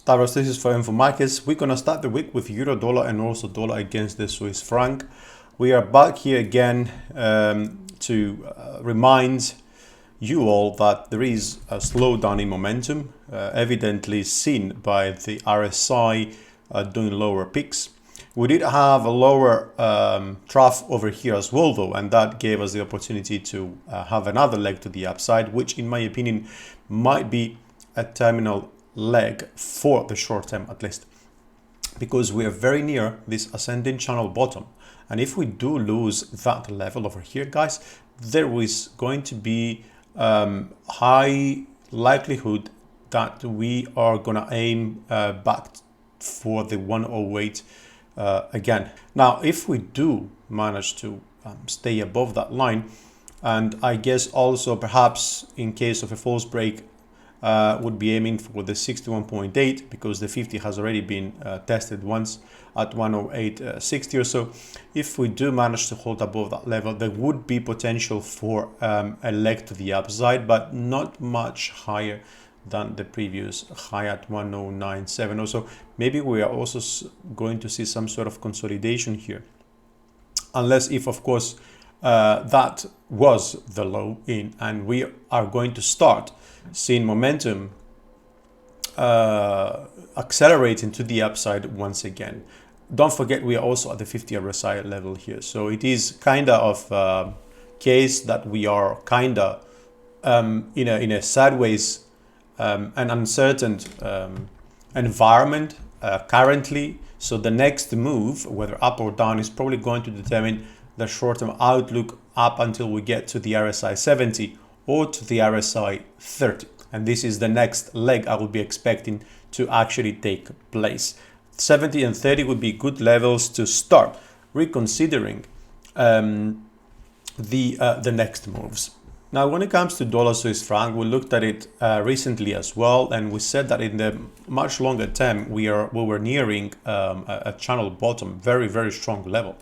Stavros Tousios for M4Markets. We're going to start the week with euro dollar and also dollar against the Swiss franc. We are back here again to remind you all that there is a slowdown in momentum, evidently seen by the RSI doing lower peaks. We did have a lower trough over here as well though, and that gave us the opportunity to have another leg to the upside, which in my opinion might be a terminal leg for the short term at least, because we are very near this ascending channel bottom. And if we do lose that level over here, guys, there is going to be high likelihood that we are gonna aim back for the 108 again. Now, if we do manage to stay above that line, and I guess also perhaps in case of a false break, would be aiming for the 61.8, because the 50 has already been tested once at 108.60 or so. If we do manage to hold above that level, there would be potential for a leg to the upside, but not much higher than the previous high at 109.7 or so. Maybe we are also going to see some sort of consolidation here, unless if of course that was the low in and we are going to start seeing momentum accelerating to the upside once again. Don't forget, we are also at the 50 RSI level here, so it is kind of case that we are kind of in a sideways and uncertain environment currently. So the next move, whether up or down, is probably going to determine the short-term outlook up until we get to the RSI 70 or to the RSI 30. And this is the next leg I will be expecting to actually take place. 70 and 30 would be good levels to start reconsidering the next moves. Now, when it comes to dollar Swiss franc, we looked at it recently as well, and we said that in the much longer term we were nearing a channel bottom, very strong level.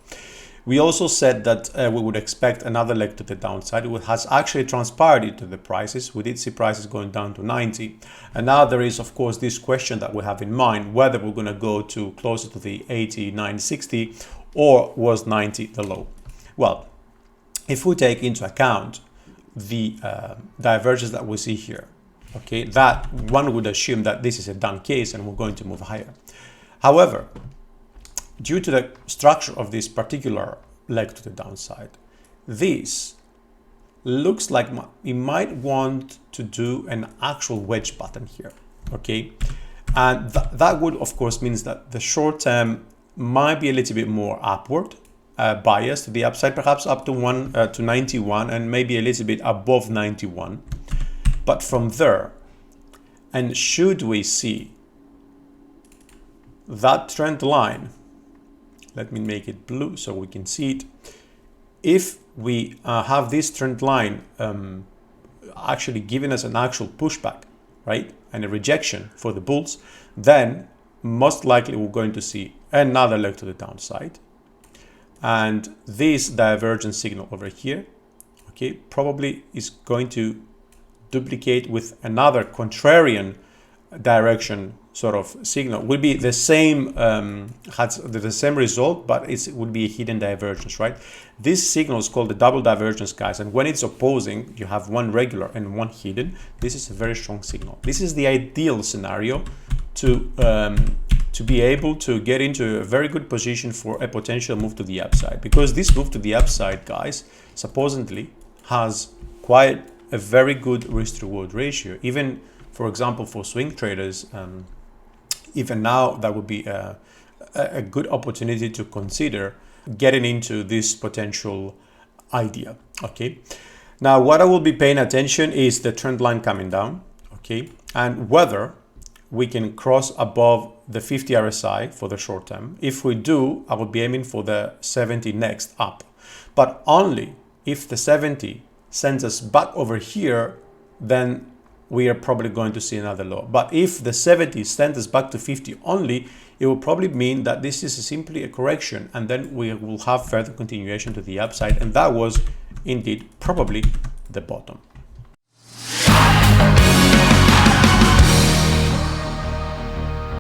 We also said that we would expect another leg to the downside. It has actually transpired into the prices. We did see prices going down to 90. And now there is, of course, this question that we have in mind, whether we're going to go to closer to the 89.60 or was 90 the low. Well, if we take into account the divergence that we see here, okay, that one would assume that this is a done case and we're going to move higher. However, due to the structure of this particular leg to the downside, this looks like we might want to do an actual wedge pattern here, okay? And that would, of course, means that the short term might be a little bit more upward bias to the upside, perhaps up to 91 and maybe a little bit above 91. But from there, and should we see that trend line, let me make it blue so we can see it. If we have this trend line actually giving us an actual pushback, right, and a rejection for the bulls, then most likely we're going to see another leg to the downside. And this divergence signal over here, okay, probably is going to duplicate with another contrarian direction sort of signal. Will be the same, has the same result, but it would be a hidden divergence, right? This signal is called the double divergence, guys, and when it's opposing, you have one regular and one hidden. This is a very strong signal. This is the ideal scenario to be able to get into a very good position for a potential move to the upside, because this move to the upside, guys, supposedly has quite a very good risk to reward ratio. Even, for example, for swing traders, even now that would be a good opportunity to consider getting into this potential idea, okay? Now, what I will be paying attention is the trend line coming down, okay? And whether we can cross above the 50 RSI for the short term. If we do, I will be aiming for the 70 next up, but only if the 70 sends us back over here, then we are probably going to see another low. But if the 70 sends us back to 50 only, it will probably mean that this is simply a correction, and then we will have further continuation to the upside, and that was indeed probably the bottom.